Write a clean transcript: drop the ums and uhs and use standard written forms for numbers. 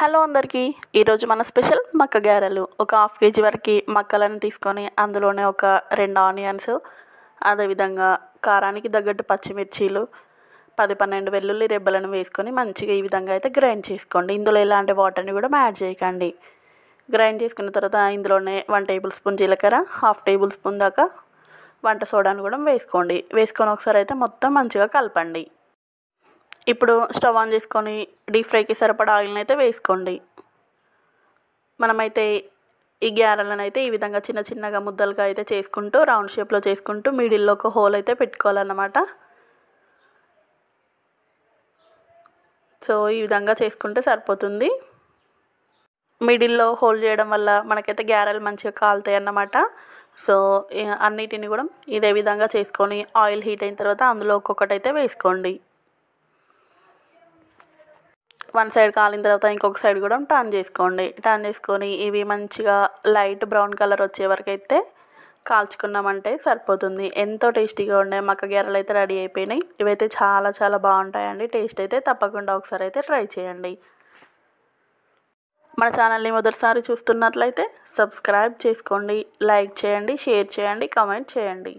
Hello అందరికీ, ఈరోజు మన స్పెషల్ మక్క గారెలు. ఒక హాఫ్ కేజీ వరకు మక్కలను తీసుకొని అందులోనే ఒక 2 ఆనియన్స్, అదేవిధంగా కారానికి తగ్గట్టు పచ్చిమిర్చీలు, 10-12 వెల్లుల్లి రెబ్బలను వేసుకొని మంచిగా ఈ విధంగా అయితే గ్రైండ్ చేసుకోండి. ఇందులో ఎలాంటి వాటర్ని కూడా యాడ్ చేయకండి. గ్రైండ్ చేసుకున్న తర్వాత ఇందులోనే 1 టేబుల్ స్పూన్ జీలకర్ర, 1/2 టేబుల్ స్పూన్ దాకా వంట సోడాను కూడా వేసుకోండి. వేసుకొని ఒకసారి అయితే మొత్తం మంచిగా కలపండి. ఇప్పుడు స్టవ్ ఆన్ చేసుకొని డీప్ ఫ్రైకి సరిపడా ఆయిల్ని అయితే వేసుకోండి. మనమైతే ఈ గ్యారెలను అయితే ఈ విధంగా చిన్న చిన్నగా ముద్దలుగా అయితే చేసుకుంటూ రౌండ్ షేప్లో చేసుకుంటూ మిడిల్లో ఒక హోల్ అయితే పెట్టుకోవాలన్నమాట. సో ఈ విధంగా చేసుకుంటే సరిపోతుంది. మిడిల్లో హోల్ చేయడం వల్ల మనకైతే గ్యారెలు మంచిగా కాలుతాయి అన్నమాట. సో అన్నిటిని కూడా ఇదే విధంగా చేసుకొని ఆయిల్ హీట్ అయిన తర్వాత అందులో ఒక్కొక్కటి అయితే వేసుకోండి. 1 సైడ్ కాలిన తర్వాత ఇంకొక సైడ్ కూడా టర్న్ చేసుకోండి. టర్న్ చేసుకొని ఇవి మంచిగా లైట్ బ్రౌన్ కలర్ వచ్చే వరకు అయితే కాల్చుకున్నామంటే సరిపోతుంది. ఎంతో టేస్టీగా ఉండే మక్క గారెలు అయితే రెడీ అయిపోయినాయి. ఇవైతే చాలా చాలా బాగుంటాయండి. టేస్ట్ అయితే తప్పకుండా ఒకసారి అయితే ట్రై చేయండి. మన ఛానల్ని మొదటిసారి చూస్తున్నట్లయితే సబ్స్క్రైబ్ చేసుకోండి, లైక్ చేయండి, షేర్ చేయండి, కామెంట్ చేయండి.